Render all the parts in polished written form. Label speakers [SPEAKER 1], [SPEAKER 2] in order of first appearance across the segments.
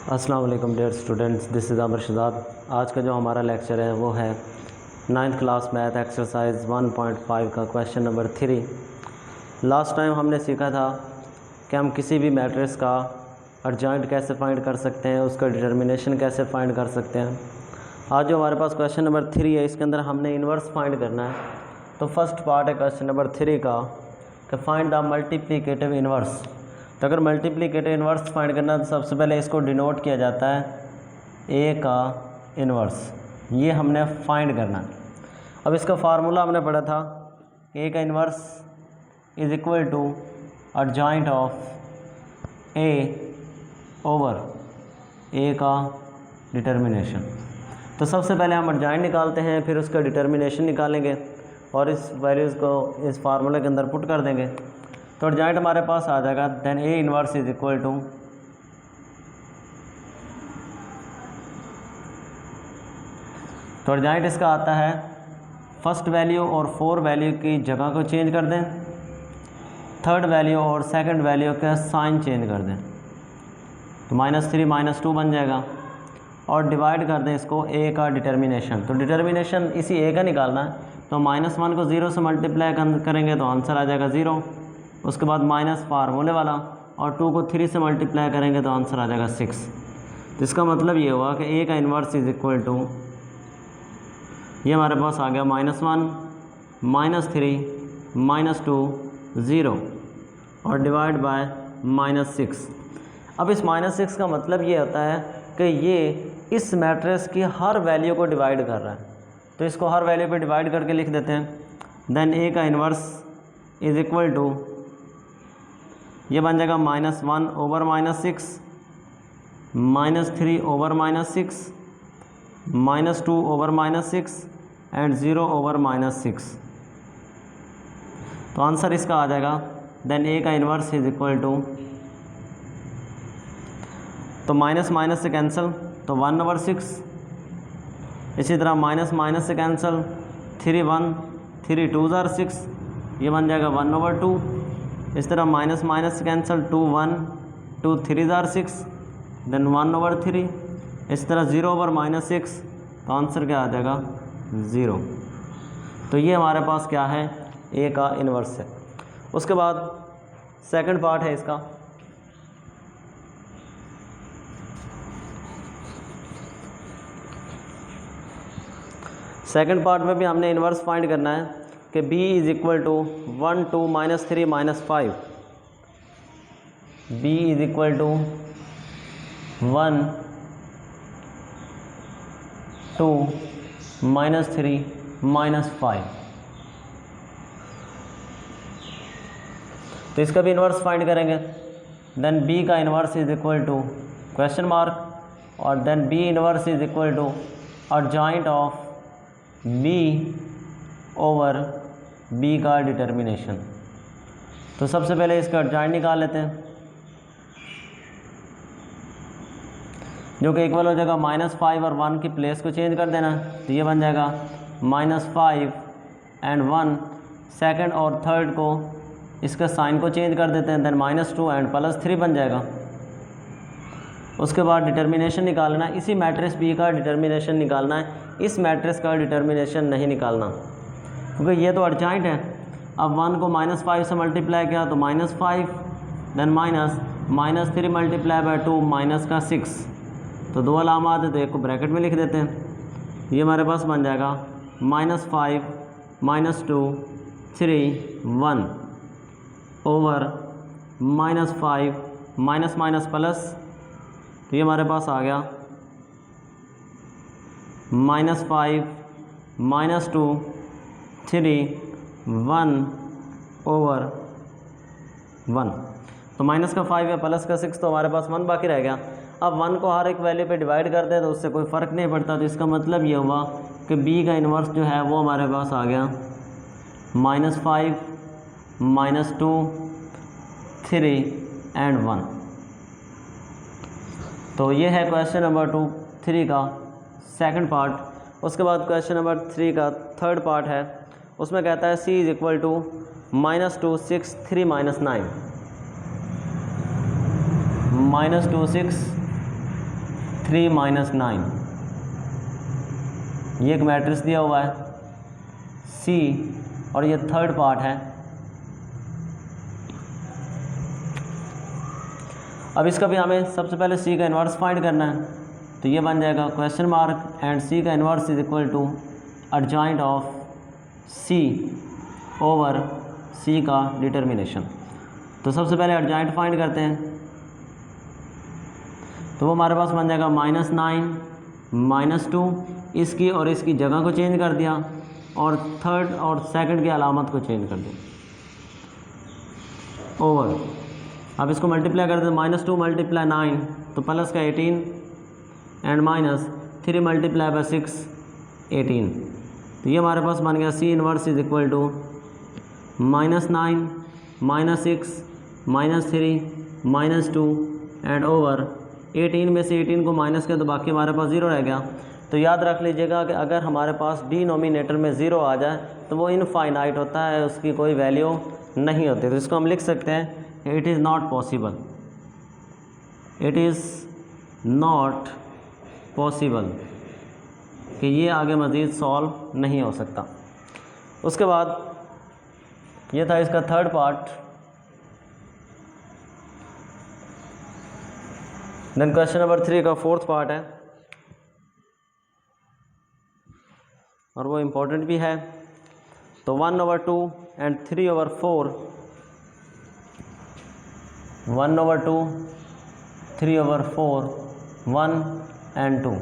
[SPEAKER 1] अस्सलाम वालेकुम dear students, this is Aamir Shahzad. आज का जो हमारा लेक्चर है वो है 9th क्लास मैथ एक्सरसाइज 1.5 का क्वेश्चन नंबर 3। लास्ट टाइम हमने सीखा था कि हम किसी भी मैट्रिक्स का अर्जेंट कैसे फाइंड कर सकते हैं, उसका डिटर्मिनेशन कैसे फाइंड कर सकते हैं। आज जो हमारे पास क्वेश्चन नंबर 3 है, इसके अंदर हमने इन्वर्स फाइंड करना है। तो फर्स्ट पार्ट है क्वेश्चन नंबर 3 का कि फाइंड द मल्टीप्लिकेटिव इन्वर्स। तो अगर मल्टीप्लिकेटिव इन्वर्स फाइंड करना है तो सबसे पहले इसको डिनोट किया जाता है ए का इन्वर्स। ये हमने फाइंड करना है। अब इसका फार्मूला हमने पढ़ा था, ए का inverse is equal to adjoint of A over A का डिटर्मिनेशन। तो सबसे पहले हम अर्जेंट निकालते हैं, फिर उसका डिटर्मिनेशन निकालेंगे और इस वैल्यूज़ को इस फार्मूले के अंदर पुट कर देंगे। तो अर्जेंट हमारे पास आ जाएगा, then A inverse is equal to तो अर्जेंट इसका आता है फर्स्ट वैल्यू और 4 वैल्यू की जगह को चेंज कर दें, थर्ड वैल्यू और सेकंड वैल्यू का साइन चेंज कर दें, तो -3 -2 बन जाएगा। और डिवाइड कर दें इसको ए का डिटर्मिनेशन। तो डिटर्मिनेशन इसी ए का निकालना है, तो -1 को 0 से मल्टीप्लाई करेंगे तो आंसर आ जाएगा 0। उसके बाद माइनस फार्मूले वाला और 2 को 3 से मल्टीप्लाई करेंगे तो आंसर आ जाएगा 6। तो इसका मतलब ये हुआ कि ए का इन्वर्स इज इक्वल टू, ये हमारे पास आ गया -1 -3 -2 0 और डिवाइड बाय -6। अब इस -6 का मतलब ये होता है कि ये इस मैट्रिक्स की हर वैल्यू को डिवाइड कर रहा है। तो इसको हर वैल्यू पे डिवाइड करके लिख देते हैं। देन ए का इन्वर्स इज इक्वल टू, ये बन जाएगा -1 over -6, -3 over -6, -2 over -6 and 0 over -6। तो आंसर इसका आ जाएगा, देन ए का इन्वर्स इज इक्वल टू, तो माइनस माइनस से कैंसिल तो 1/6, इसी तरह माइनस माइनस से कैंसिल 3 1 3 2 जार 6, ये बन जाएगा 1/2। इस तरह माइनस माइनस से कैंसिल 2 1 2 3 जार 6, देन 1/3। इस तरह 0 ओवर -6, तो आंसर क्या आ जाएगा 0। तो ये हमारे पास क्या है, ए का इन्वर्स है। उसके बाद सेकंड पार्ट है इसका, सेकंड पार्ट में भी हमने इन्वर्स फाइंड करना है कि b is equal to 1 2 -3 -5। b is equal to 1 2 -3 -5। तो इसका भी इन्वर्स फाइंड करेंगे। देन b का inverse is equal to question mark और then b inverse is equal to adjoint of b over b का डिटर्मिनेशन। तो सबसे पहले इसका अर्जेंट निकाल लेते हैं, जो कि इक्वल हो जाएगा -5 और 1 की प्लेस को चेंज कर देना। तो ये बन जाएगा -5 एंड 1, सेकंड और थर्ड को इसका साइन को चेंज कर देते हैं, देन -2 एंड +3 बन जाएगा। उसके बाद डिटर्मिनेशन निकालना है, इसी मैट्रिक्स बी का डिटर्मिनेशन निकालना है, इस मैट्रिक्स का डिटर्मिनेशन नहीं निकालना क्योंकि ये तो अर्जेंट है। अब 1 को -5 से मल्टीप्लाई किया तो -5, देन -3 मल्टीप्लाई बाय 2 -6। तो 2 अलामात है तो एक को ब्रैकेट में लिख देते हैं। ये हमारे पास बन जाएगा -5 -2 3 1 ओवर -5 माइनस माइनस प्लस, तो ये हमारे पास आ गया -5 -2 3 1 ओवर 1। तो माइनस का 5 या प्लस का 6, तो हमारे पास 1 बाकी रह गया। अब 1 को हर एक वैल्यू पे डिवाइड कर दे तो उससे कोई फ़र्क नहीं पड़ता। तो इसका मतलब ये हुआ कि b का इन्वर्स जो है वो हमारे पास आ गया -5 -2 3 एंड 1। तो ये है क्वेश्चन नंबर 3 का सेकंड पार्ट। उसके बाद क्वेश्चन नंबर 3 का थर्ड पार्ट है, उसमें कहता है c is equal to -2 6 3 -9 -2 6 3 minus 9, ये एक मैट्रिक्स दिया हुआ है C और ये थर्ड पार्ट है। अब इसका भी हमें सबसे पहले C का इन्वर्स फाइंड करना है, तो ये बन जाएगा क्वेश्चन मार्क एंड C का inverse is equal to adjoint of C over C का डिटर्मिनेशन। तो सबसे पहले एडजॉइंट फाइंड करते हैं, तो वो हमारे पास बन जाएगा -9 -2, इसकी और इसकी जगह को चेंज कर दिया और थर्ड और सेकंड की अलामत को चेंज कर दिया ओवर। अब इसको मल्टीप्लाई कर दें, -2 मल्टीप्लाई 9 तो प्लस का 18 एंड -3 मल्टीप्लाई बाय 6 18। तो ये हमारे पास बन गया C inverse is equal to -9 -6 -3 -2 and over 18 में से 18 को माइनस किया तो बाकी हमारे पास 0 रह गया। तो याद रख लीजिएगा कि अगर हमारे पास डिनोमिनेटर में 0 आ जाए तो वो इनफाइनाइट होता है, उसकी कोई वैल्यू नहीं होती। तो इसको हम लिख सकते हैं it is not possible, it is not possible कि ये आगे मज़ीद सॉल्व नहीं हो सकता। उसके बाद ये था इसका third part. Then question number 3 का फोर्थ पार्ट है और वो इम्पोर्टेंट भी है। तो 1/2 एंड 3/4, 1/2 3/4 1 and 2।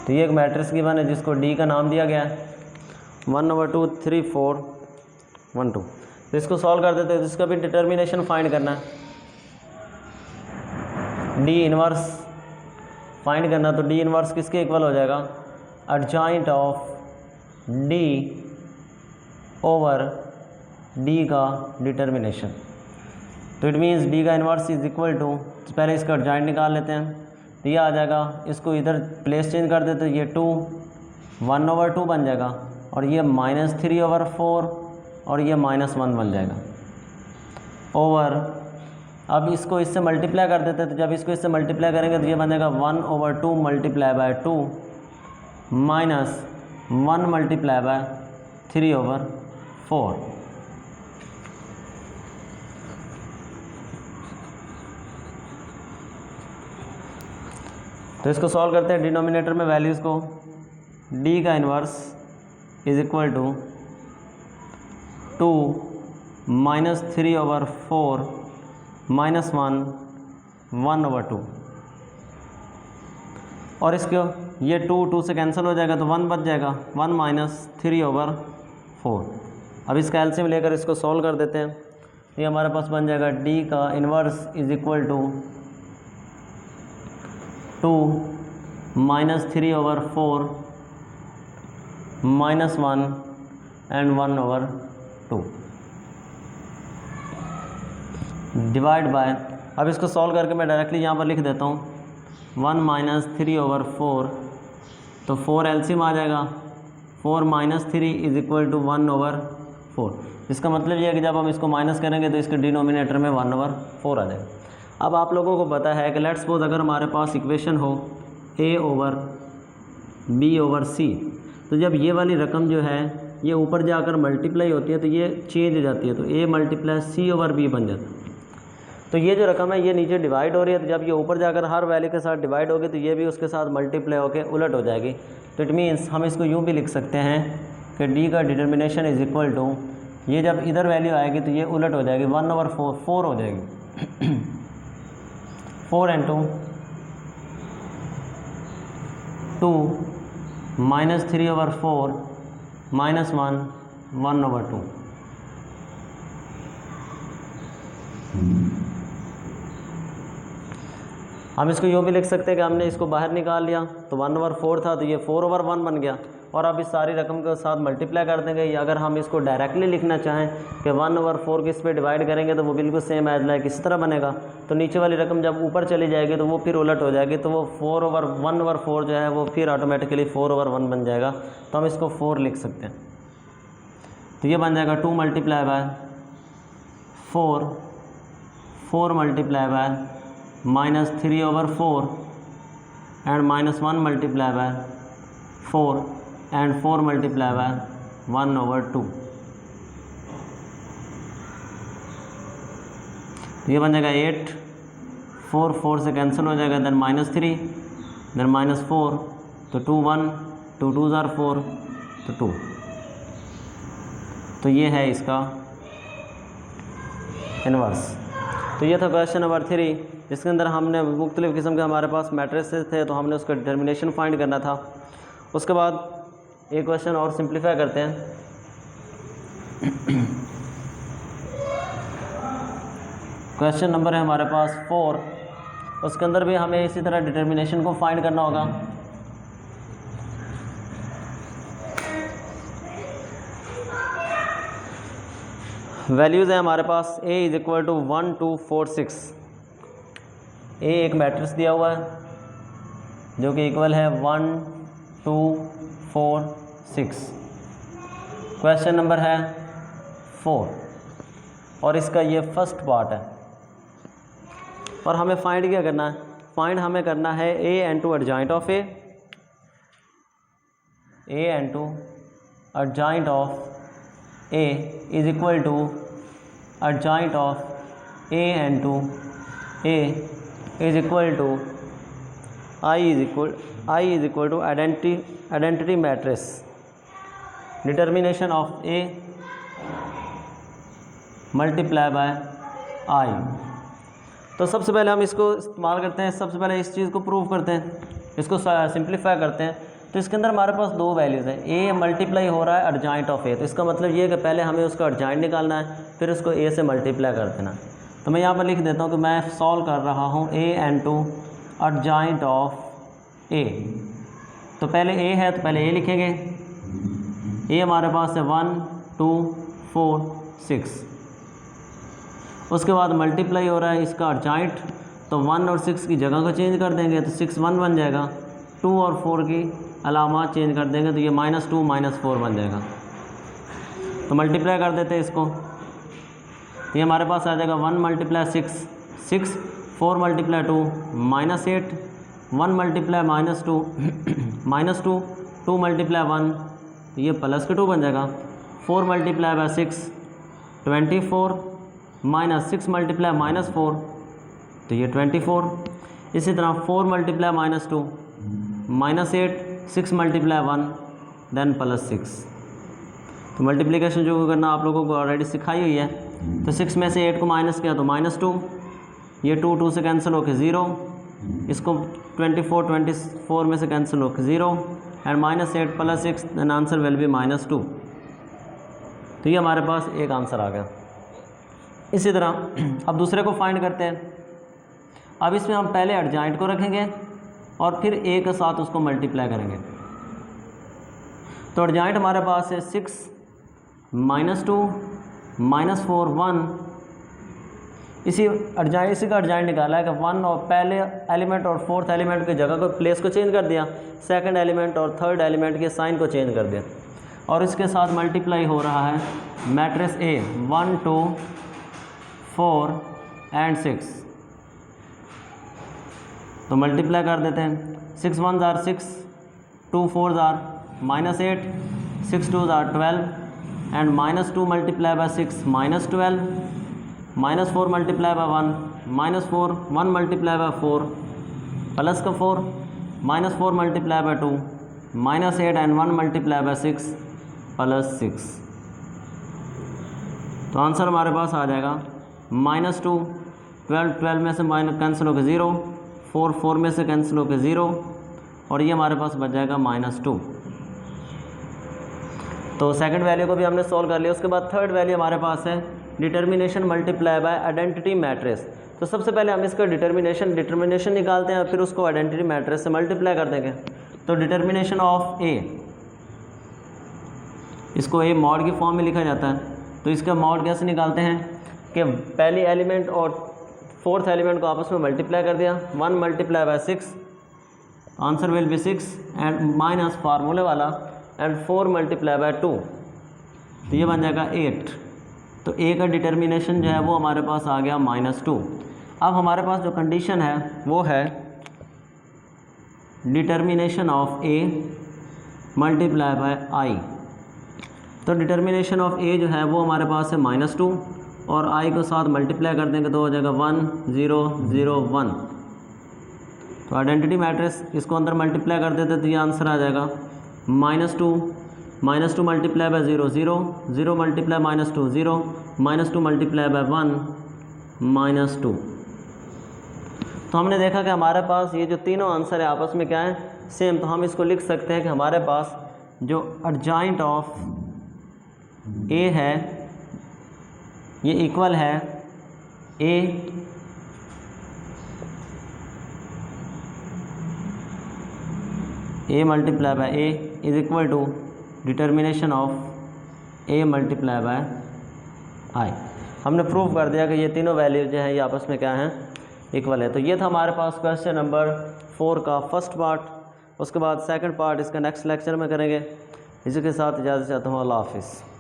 [SPEAKER 1] तो ये एक मैट्रिक्स गिवन है जिसको D का नाम दिया गया है, 1/2 3 4 1 2। तो इसको सॉल्व कर देते हैं, तो इसका भी डिटर्मिनेशन फाइंड करना है, D इनवर्स फाइंड करना। तो D इनवर्स किसके इक्वल हो जाएगा, adjoint of D over D का डिटर्मिनेशन। तो इट मीन्स D का इनवर्स इज इक्वल टू, पहले इसका एडजॉइंट निकाल लेते हैं, तो ये आ जाएगा, इसको इधर प्लेस चेंज कर देते, ये 2 1/2 बन जाएगा और ये -3/4 और ये -1 बन जाएगा ओवर। अब इसको इससे मल्टीप्लाई कर देते हैं, तो जब इसको इससे मल्टीप्लाई करेंगे तो ये बन जाएगा 1/2 multiply by 2 minus 1 multiply by 3/4। तो इसको सॉल्व करते हैं, डिनोमिनेटर में वैल्यूज़ को, D का इन्वर्स इज इक्वल टू 2 -3/4 -1 1/2 और इसको ये 2 से कैंसिल हो जाएगा तो 1 बच जाएगा, 1 -3/4। अब इसका एलसीएम लेकर इसको सॉल्व कर देते हैं, ये हमारे पास बन जाएगा D का inverse is equal to 2 -3/4 -1 and 1/2 divide by. अब इसको सॉल्व करके मैं डायरेक्टली यहाँ पर लिख देता हूँ 1 -3/4, तो 4 एलसीएम आ जाएगा, 4 - 3 इज इक्वल टू 1/4। इसका मतलब ये है कि जब हम इसको माइनस करेंगे तो इसके डिनोमिनेटर में 1/4 आ जाएगा। अब आप लोगों को पता है कि लेट्स सपोज अगर हमारे पास इक्वेशन हो A/B/C, तो जब ये वाली रकम जो है ये ऊपर जाकर मल्टीप्लाई होती है तो ये चेंज हो जाती है, तो A × C/B बन जाता है। तो ये जो रकम है ये नीचे डिवाइड हो रही है, तो जब ये ऊपर जाकर हर वैल्यू के साथ डिवाइड होगी तो ये भी उसके साथ मल्टीप्लाई होकर उलट हो जाएगी। तो इट मीन्स हम इसको यूँ भी लिख सकते हैं कि D का डिटर्मिनेशन इज इक्वल टू, ये जब इधर वैल्यू आएगी तो ये उलट हो जाएगी, 1/4 4 हो जाएगी 4 × 2 -3/4 -1 1/2। हम इसको यूँ भी लिख सकते हैं कि हमने इसको बाहर निकाल लिया तो 1/4 था, तो ये 4/1 बन गया और अब इस सारी रकम के साथ मल्टीप्लाई कर देंगे। या अगर हम इसको डायरेक्टली लिखना चाहें कि 1/4 किस पे डिवाइड करेंगे तो वो बिल्कुल सेम एज लाइक इस तरह बनेगा। तो नीचे वाली रकम जब ऊपर चली जाएगी तो वो फिर उलट हो जाएगी, तो वो 1/4 जो है वो फिर ऑटोमेटिकली 4/1 बन जाएगा। तो हम इसको 4 लिख सकते हैं, तो ये बन जाएगा 2 multiply by 4 4 multiply by -3/4 and -1 multiplied by 4 and 4 multiplied by 1/2। ये बन जाएगा 8, 4 से कैंसिल हो जाएगा, देन -3, देन -4, तो 2 1, 2 2 ज़ार 4, तो 2। तो ये है इसका इन्वर्स। तो ये था क्वेश्चन नंबर 3, जिसके अंदर हमने मुख्तलिफ़ किस्म के हमारे पास मैट्रिसेस थे, तो हमने उसका डिटर्मिनेशन फाइंड करना था। उसके बाद एक क्वेश्चन और सिंप्लीफाई करते हैं। क्वेश्चन नंबर है हमारे पास 4, उसके अंदर भी हमें इसी तरह डिटर्मिनेशन को फाइंड करना होगा। वैल्यूज़ है हमारे पास a = 1 2 4 6। a एक मैट्रिक्स दिया हुआ है जो कि इक्वल है 1 2 4 6। क्वेश्चन नंबर है 4 और इसका ये फर्स्ट पार्ट है, और हमें फाइंड क्या करना है? फाइंड हमें करना है a into adjoint of a into adjoint of a is equal to adjoint of a into a is equal to I is equal to identity matrix determination of a multiply by I। तो सबसे पहले हम इसको इस्तेमाल करते हैं, सबसे पहले इस चीज़ को प्रूव करते हैं, इसको सिंप्लीफाई करते हैं। तो इसके अंदर हमारे पास दो वैल्यूज़ हैं, a मल्टीप्लाई हो रहा है एडजॉइंट ऑफ a, तो इसका मतलब ये है कि पहले हमें उसका एडजॉइंट निकालना है, फिर उसको a से मल्टीप्लाई कर देना। तो मैं यहाँ पर लिख देता हूँ कि मैं सॉल्व कर रहा हूँ a into adjoint of a। तो पहले a है तो पहले a लिखेंगे, a हमारे पास है 1 2 4 6। उसके बाद मल्टीप्लाई हो रहा है इसका एडजॉइंट, तो 1 और 6 की जगह को चेंज कर देंगे, तो 6 1 बन जाएगा, 2 और 4 की अलामात चेंज कर देंगे, तो ये -2 -4 बन जाएगा। तो मल्टीप्लाई कर देते हैं इसको, ये हमारे पास आ जाएगा 1 × 6 6, 4 × 2 -8, 1 × -2 -2, 2 × 1, ये +2 बन जाएगा, 4 × 6 24, -6 × -4, तो ये 24। इसी तरह 4 × -2 -8, 6 × 1, देन +6। तो मल्टीप्लिकेशन जो करना आप लोगों को ऑलरेडी सिखाई हुई है। तो 6 में से 8 को माइनस किया तो -2, ये 2 2 से कैंसिल होकर 0, इसको 24 में से कैंसिल होकर 0, and -8 +6, then answer will be -2। तो ये हमारे पास एक आंसर आ गया। इसी तरह अब दूसरे को फाइंड करते हैं। अब इसमें हम पहले एडजॉइंट को रखेंगे और फिर a के साथ उसको मल्टीप्लाई करेंगे। तो एडजॉइंट हमारे पास है 6 -2 -4 1। इसी का एडजॉइंट निकाला है कि 1 और पहले एलिमेंट और फोर्थ एलिमेंट की जगह को प्लेस को चेंज कर दिया, सेकंड एलिमेंट और थर्ड एलिमेंट के साइन को चेंज कर दिया, और इसके साथ मल्टीप्लाई हो रहा है मैट्रिक्स A 1 2 4 and 6। तो मल्टीप्लाई कर देते हैं, 6 1 ज़ार 6, 2 4 ज़ार -8, 6 2 ज़ार 12, एंड -2 × 6 -12, -4 × 1 -4, 1 × 4 प्लस का 4, -4 × 2 -8, एंड 1 × 6 +6। तो आंसर हमारे पास आ जाएगा -2, 12 में से माइनस कैंसिल होकर 0, 4 में से कैंसिल होकर 0, और ये हमारे पास बच जाएगा -2। तो सेकंड वैल्यू को भी हमने सॉल्व कर लिया। उसके बाद थर्ड वैल्यू हमारे पास है determination multiply by identity matrix. तो सबसे पहले हम इसका डिटर्मिनेशन निकालते हैं, फिर उसको आइडेंटिटी मैट्रिक्स से मल्टीप्लाई कर देंगे। तो डिटर्मिनेशन ऑफ A, इसको A मॉड की फॉर्म में लिखा जाता है। तो इसका मॉड कैसे निकालते हैं कि पहली एलिमेंट और फोर्थ एलिमेंट को आपस में मल्टीप्लाई कर दिया, 1 × 6, answer will B 6, and minus फार्मूले वाला, एंड 4 × 2, तो ये बन जाएगा 8। तो A का डिटर्मिनेशन जो है वो हमारे पास आ गया -2। अब हमारे पास जो कंडीशन है वो है determination of A multiply by I. तो डिटर्मिनेशन ऑफ ए जो है वो हमारे पास है -2 और आई को साथ मल्टीप्लाई कर देंगे तो हो जाएगा 1 0 0 1। तो आइडेंटिटी मैट्रिक्स इसको अंदर मल्टीप्लाई कर देते तो ये आंसर आ जाएगा -2 multiply by 0 0 0 multiply -2 0 -2 multiply by 1 -2। तो हमने देखा कि हमारे पास ये जो तीनों आंसर है आपस में क्या है, सेम। तो हम इसको लिख सकते हैं कि हमारे पास जो एडजॉइंट ऑफ ए है ये इक्वल है A multiply by A is equal to determination of A multiply by I. हमने प्रूव कर दिया कि ये तीनों वैल्यू जो है ये आपस में क्या हैं, इक्वल है। तो ये था हमारे पास क्वेश्चन नंबर 4 का फर्स्ट पार्ट। उसके बाद सेकंड पार्ट इसका नेक्स्ट लेक्चर में करेंगे। इसी के साथ इजाज़त चाहता हूँ। अल्लाह हाफिज़।